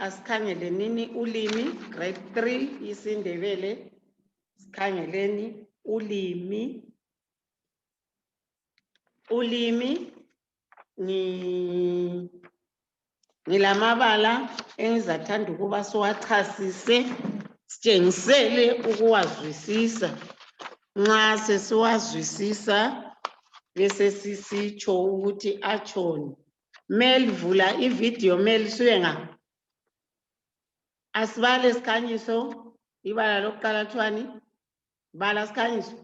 asikhangele nini ulimi grade 3 isiNdebele sikhangeleni ulimi ngilamabala engizathanda ukuba siwachasise sitshengisele ukuwazwisisa nxa sesiwazwisisa bese sisitsho ukuthi atshoni. Mel vula ivideo Mel suyenga asibale isikhanyiso ibala lokuqala thwani bala isikhanyiso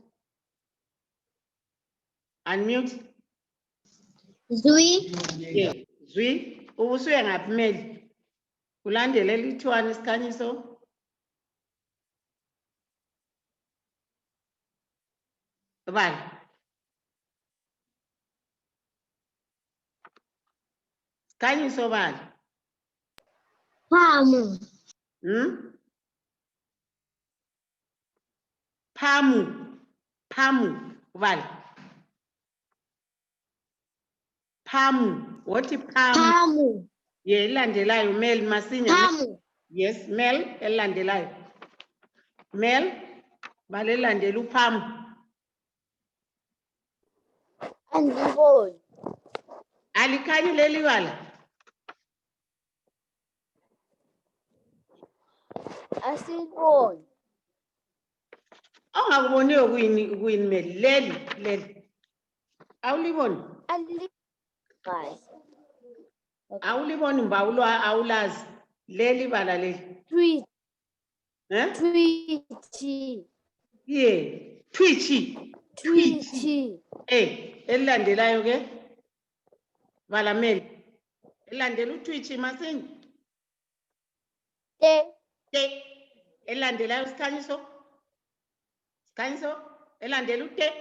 unmute Zwi. yeah zwi ubusuye ngaphi Mel ulandele lithwani isikhanyiso bala isikhanyiso bala Phamu. Phamu ubala phamu what phamu Phamu. ye elandelayo Mel masinya Phamu. yes Mel elandelayo Mel bale landela uphamu Andiboni. alikhanyi leli bala Asiboni. ongakuboniyo kuyini Mel leli awuliboni awuliboni mbawulwa awulazi leli bala leli Tweet. eh Tweet. yeah twitchy elilandelayo ke bala Mel elandela utwitchy masinya elandelayo isikhanyiso elandela ute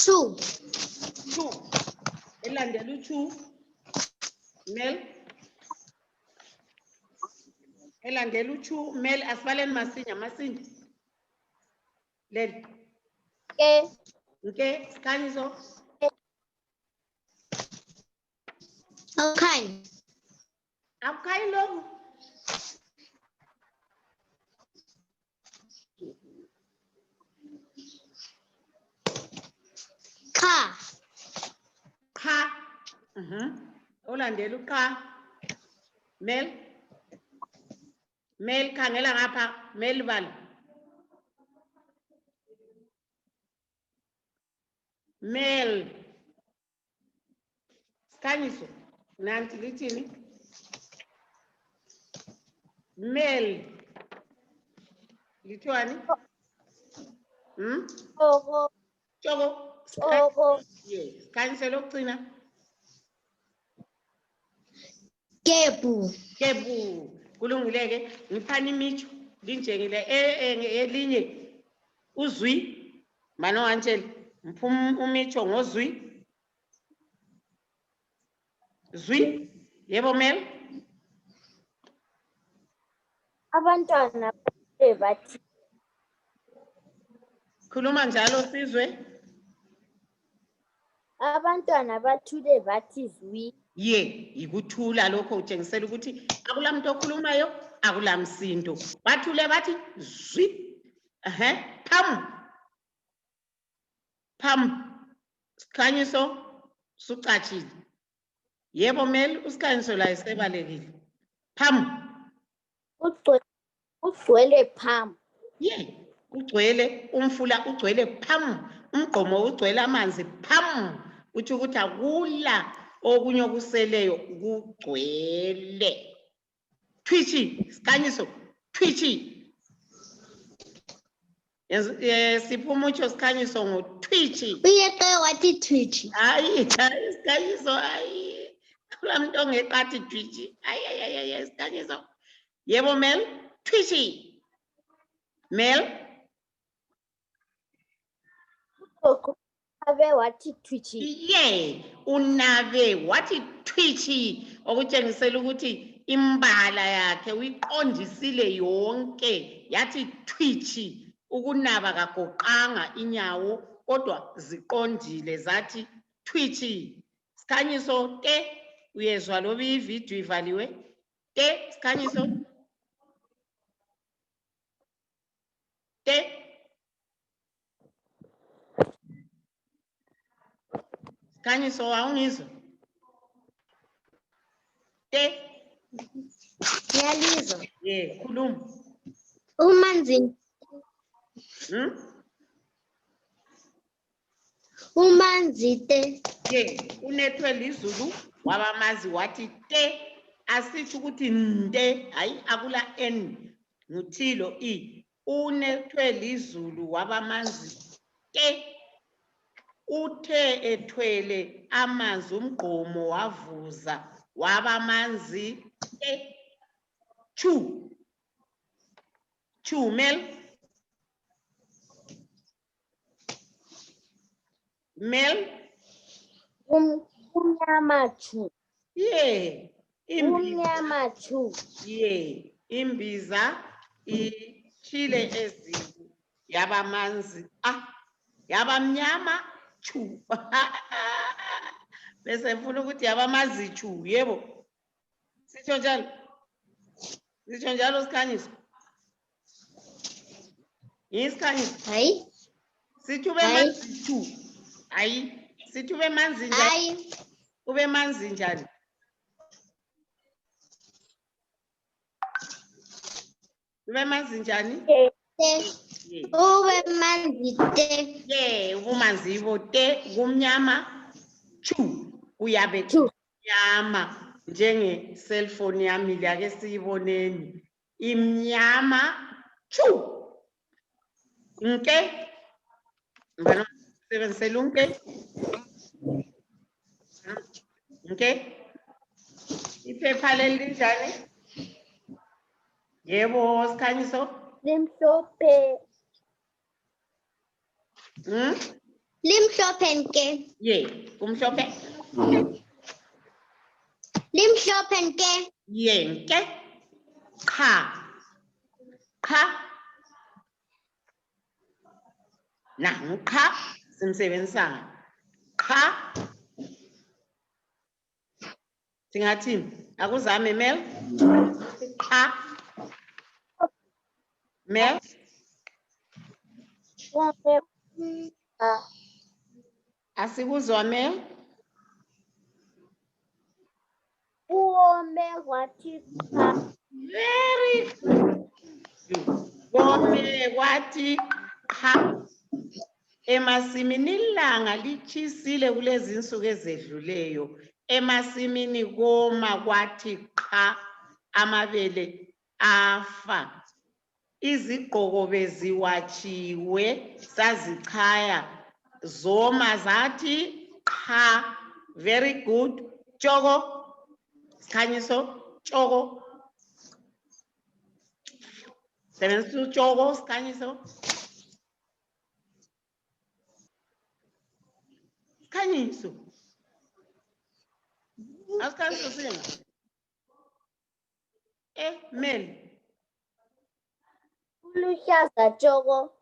Two. elandela uchu Mel elandela uchu Mel asibaleni masinya leli nke isikhanyiso Okay. akukhayi lokhu cha olandela ucha Mel khangela ngapha Mel bala Mel sikhanyiso nanti lithini Mel lithwani tshoko yes sikhanyiso lokugcina Kebu. kulungileke ngiphana imitsho linjengile elinye uzwi mano wantshela mphuma umitsho ngozwi yebo Mel Abantwana bathi khuluma njalo sizwe abantwana bathule bathi zwi ye ikuthula lokho utshengisela ukuthi akulamuntu okhulumayo akulamsindo bathule bathi zwi phamu sikhanyiso sucatshile yebo Mel usikhanyiso la isebalekile phamu ugcwele phamu ye ugcwele umfula ugcwele phamu umgqomo ugcwele amanzi phamu uthi ukuthi akula okunye okuseleyo kugcwele twitchy sikhanyiso twitchy siphuma utsho sikhanyiso ngo-twitchy uyeqe wathi twitchy hayi isikhanyiso hayi kula muntu ongeqathi twitchy hayi isikhanyiso yebo Mel twitchy Mel Unabe wathi twitchy unabe wathi twitchy okutshengisela ukuthi imbala yakhe uyiqondisile yonke yathi twitchy ukunaba kagoqanga inyawo kodwa ziqondile zathi twitchy Sikhanyiso te uyezwa loba ividiyo ivaliwe te sikhanyiso te sikhanyiso awungizwa te Ngiyalizwa. khuluma Umanzite. unethwe izulu wabamazi wathi te asitsho ukuthi nte hayi akula n nguthilo i unethwe izulu wabamanzi te uthe ethwele amanzi umgqomo wavuza wabamanzi te chu Mel Umnyama chu. imbiza ichile eziko yabamanzi yabamnyama chu bese mfuna ukuthi yabamazi chu yebo sitsho njalo sikhanyiso yisikhanyiso Hayi. sithi ube manzi chu hayi sithi ube manzi njani Hayi. ube manzi njani ube manzi njani Ube manzite. ubumanzi yibo te kumnyama chu uyabe kumnyama njenge cellphone yami lake siyiboneni imnyama chu nke ngibana sebenzisela unke iphepha leli linjani yebo sikhanyiso Limhlophe. Hmm? Limhlophe nke. Kumhlophe. Limhlophe nke. Nke. Cha. Cha. Simsebenzisa. Cha. Singathini? Akuzame Mel. Cha. Mel. Asikuzwa Mel. Uome wathi cha. Very good. Wome wathi cha. Emasimini ilanga lichisile kulezi insuku ezedluleyo. Emasimini koma kwathi cha amabele afa. Izigqoko beziwatshiwe sazichaya zoma zathi cha. Very good. Tshoko. Sikhanyiso tshoko. Sebenzisa utshoko sikhanyiso. Sikhanyiso. Asikhanyiso singa. Mel. Uluhlaza tshoko.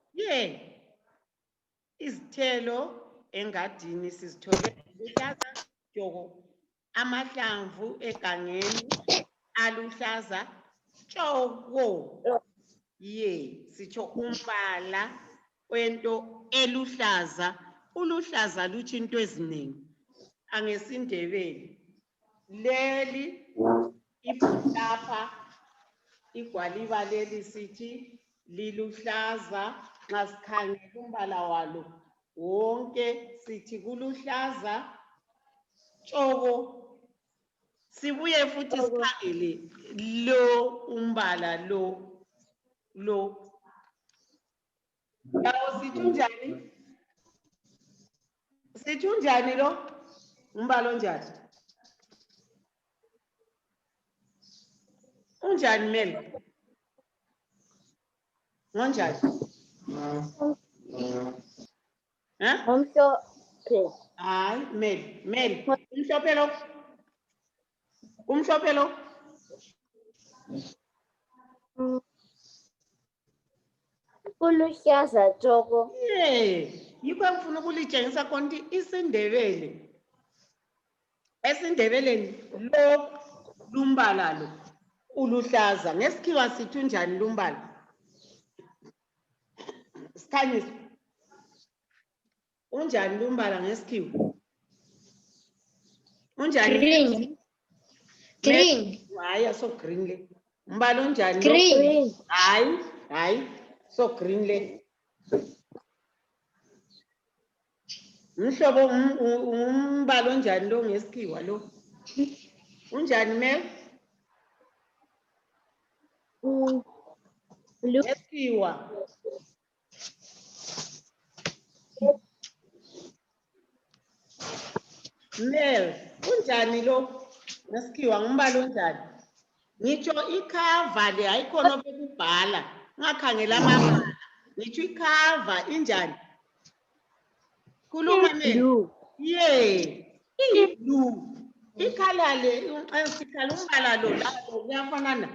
Izithelo engadini sizithole luhlaza tshoko. Amahlamvu egangeni aluhlaza tshoko. Sitsho umbala wento eluhlaza. Uluhlaza lutsho into eziningi. Angesindebele. Leli iphutapha igwaliba leli sithi liluhlaza nxa sikhangela umbala walo wonke sithi kuluhlaza tshoko. Sibuye futhi sikhangele lo umbala lo. Yawo sithi unjani? Sithi unjani lo? Umbala onjani? Unjani Mel? Ngonjani? Omhlophe. Hayi Mel. Umhlophe lo. Umhlophe lo. Uluhlaza tshoko. Yikho engifuna ukulitshengisa konke isindebele. esindebeleni lo lumbala lo uluhlaza ngesikhiwa sithi unjani lumbala Sikhanyisa unjani lumbala ngesikhiwa unjani Green. Green. hayi so green le umbala unjani Green. hayi so green le umhlobo umbala onjani lo ngesikhiwa lo unjani Mel Blue. ngesikhiwa Mel unjani lo ngesikhiwa ngumbala onjani ngitsho ikhava le ayikhona okubhala ngakhangela amabala ngitsho ikhava injani khuluma Mel Blue. iyi-blue ikhala le sikhala umbala lo lapho kuyafanana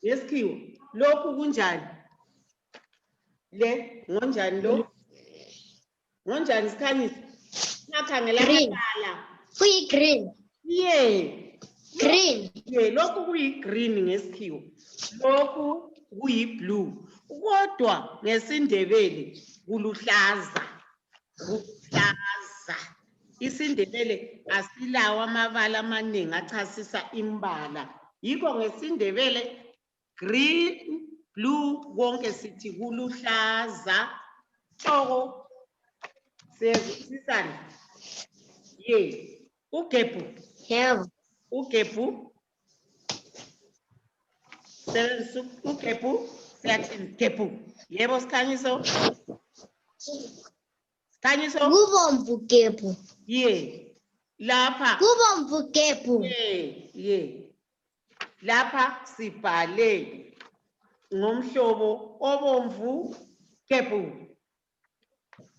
ngesikhiwa lokhu kunjani le ngonjani lo ngonjani sikhanyisa ngakhangela amabala Green. Green. lokhu kuyi-green ngesikhiwa lokhu kuyi-blue kodwa ngesindebele kuluhlaza isindebele asilawo amabala amaningi achasisa imbala yikho ngesindebele green blue konke sithi kuluhlaza tshoko sisani ugebhu Yeah. ugebhu sebenzisa ugebhu siyathi gebhu yebo sikhanyiso Kubomvu gebhu. lapha Kubomvu gebhu. lapha sibhale ngomhlobo obomvu gebhu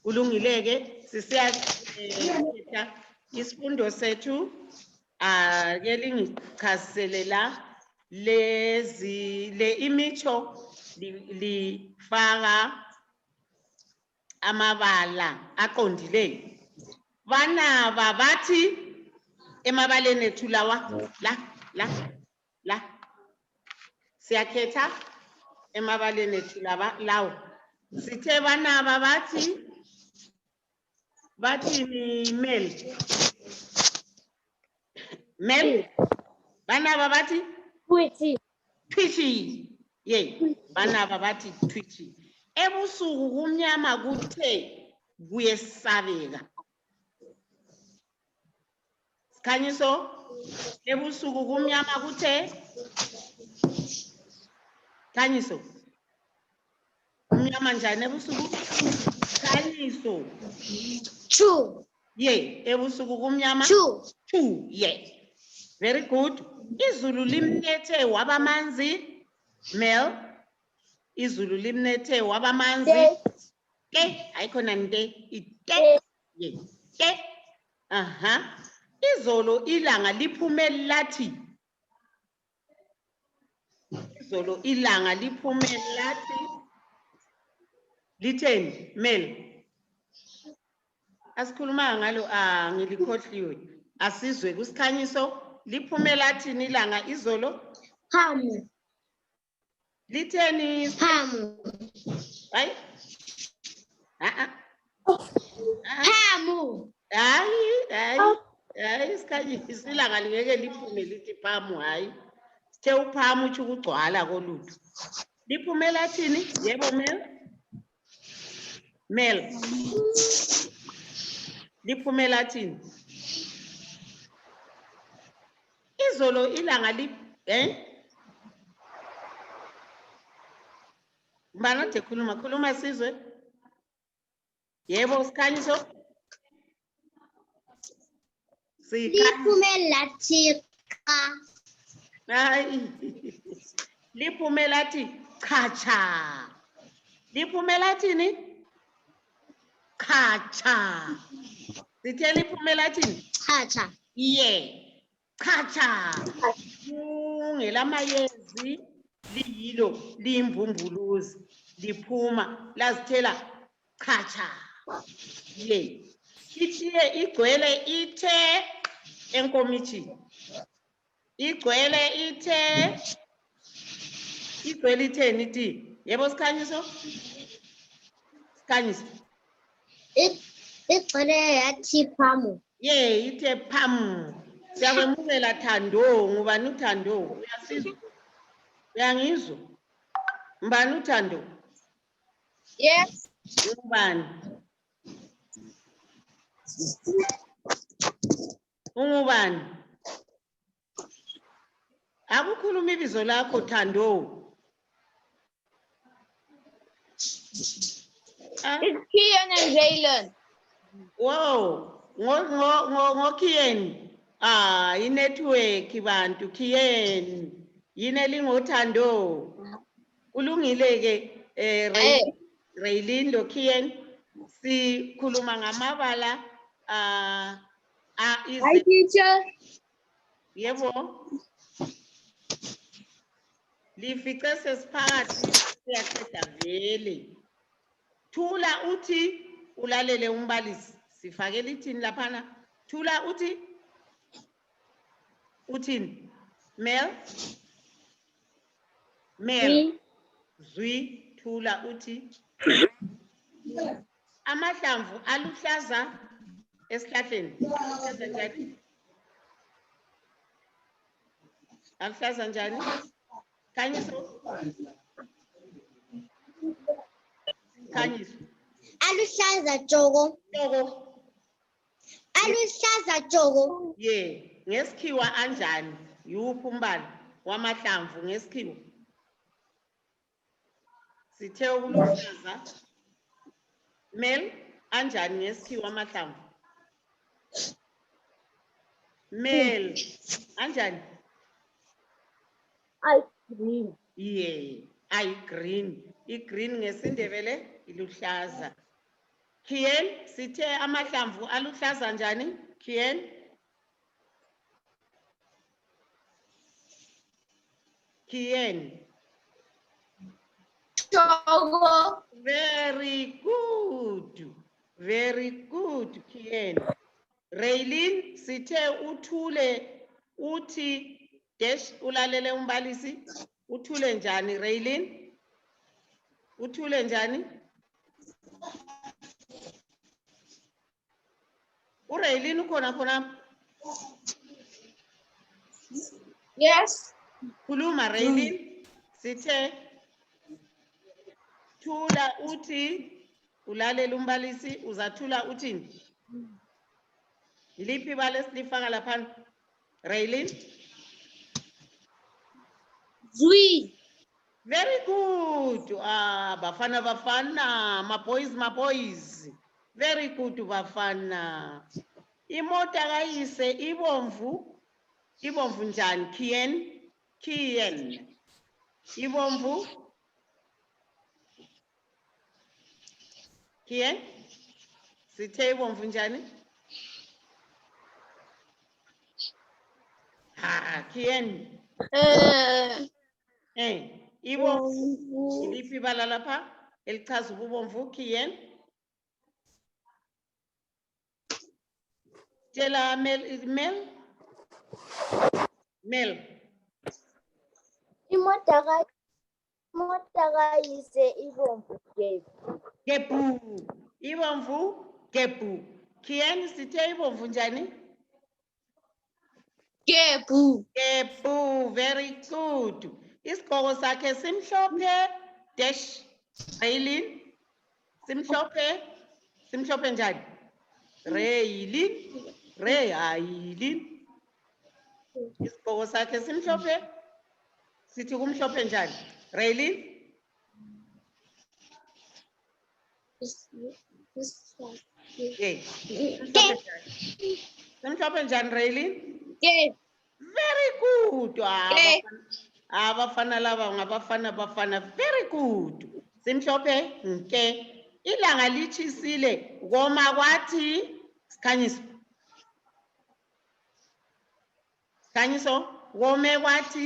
kulungileke sisiyakhetha isifundo sethu ke lingichasisele la le imitsho lifaka amabala aqondileyo banaba bathi emabaleni ethu lawa la siyakhetha emabaleni ethu lawo sithe banaba bathini Mel banaba bathi twitchy banaba bathi twitchy ebusuku kumnyama kuthe kuyesabeka sikhanyiso ebusuku kumnyama kuthe khanyiso kumnyama njani ebusuku khanyiso ebusuku kumnyama two very good izulu limnethe wabamanzi Mel izulu limnethe wabamanzi ayikhona nte ite izolo ilanga liphume lathi izolo ilanga liphume lathi litheni Mel asikhuluma ngalo ngilikhohliwe asizwe kusikhanyiso liphume lathini ilanga izolo Phamu. litheni Phamu. hayi Phamu. hayi isikhanyisi ilanga lingeke liphume lithi phamu hayi sithe uphamu utsho ukugcwala kolutho liphume lathini yebo Mel liphume lathini izolo ilanga mbana de khuluma sizwe yebo sikhanyiso Liphume lathi hayi liphume lathi chacha liphume lathini chacha sithe liphume lathini chacha. Chacha ngelamayezi liyilo liyimvumbuluzi liphuma lazithela chacha itiye igcwele ithe enkomitshini. Igcwele ithe itheni iti? Yebo Sikhanyiso? Sikhanyiso. Igcwele yathi phamu. Ye, ithe phamu. Siyakwemukela Thando, ngubani uThando? Uyasizwa? Uyangizwa? Mbani uThando? Yes. Ngubani? Ungubani? Akukhuluma ibizo lakho Thando. It's Kian and Jalen. Wow, ngoKien. Inetwork bantu Kien. Yine lingoThando. Ulungile ke Raylin lo Kien. Sikhuluma ngamabala Hi, teacher. Yebo. Lifice sesiphakathi siyaqeda vele. Thula uthi ulalele umbalisi. Sifakele ithini laphana? Thula uthi uthini? Mel? Zwi, thula uthi. Amahlamvu aluhlaza esihlahleni. Aluhlaza njani? Aluhlaza njani? Khanyiso? Khanyiso. Aluhlaza tshoko. Tshoko. Aluhlaza tshoko. Ye, ngesikhiwa anjani? Yuphi umbala wamahlamvu ngesikhiwa? Sithe ukuluhlaza. Mel, anjani ngesikhiwa amahlamvu? Mel, anjani? Ice cream. Ye, green. I-green ngesindebele iluhlaza. Kien, sithe amahlamvu aluhlaza njani? Kien? Kien. Tshoko. Very good. Very good, Kien. Raylin, sithe uthule uthi dash ulalele umbalisi. Uthule njani Raylin? Uthule njani? URaylin ukhona khona? Yes. Khuluma Raylin. Sithe thula uthi ulalele umbalisi uzathula uthini? Liphi ibala esilifaka laphana? Raylin? Zwi. Very good. Bafana, my boys. Very good, Bafana. Imota kayise ibomvu njani? Kien. Ibomvu? Kien? Sithe ibomvu njani? Kien. Ibomvu. Iliphi ibala lapha elichaza ububomvu? Kien? Tshela Mel. Imota kayise ibomvu Gebu. Ibomvu gebu. Kien, sithe ibomvu njani? Gebu. Gebu, very good. Isigqoko sakhe simhlophe dash Raylin. Simhlophe njani? Raylin. Isigqoko sakhe simhlophe. Sithi kumhlophe njani? Raylin. Simhlophe njani Raylin? Very good. Abafana laba ngabafana. Very good. Simhlophe nke. Ilanga lichisile koma kwathi Sikhanyiso kome kwathi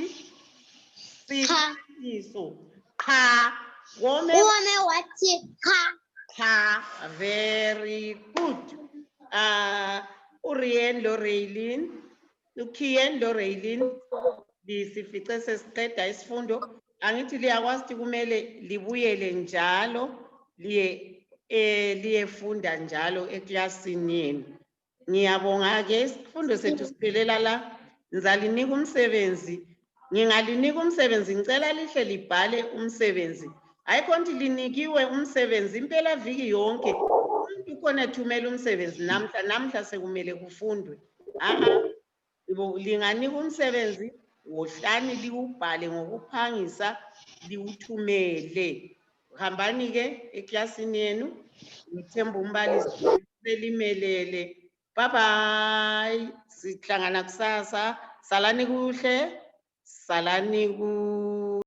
sikhanyiso cha kome wathi cha. Very good. Urien lo Raylin uKian loRaylin lisifice sesiqeda isifundo angithi liyakwazi ukuthi kumele libuyele njalo liyefunda njalo eklasini yenu. Ngiyabonga ke isifundo sethu siphelela la. Ngizalinika umsebenzi. Ngingalinika umsebenzi ngicela lihle libhale umsebenzi. Ayikho nti linikiwe umsebenzi impela viki yonke. Umuntu khona ethumela umsebenzi namhla sekumele kufundwe. Linganika umsebenzi wohlani liwubhale ngokuphangisa liwuthumele. Hambani ke eklasini yenu. Ngithemba umbalisi selimelele. Bye bye. Sihlangana kusasa. Salani kuhle. Salani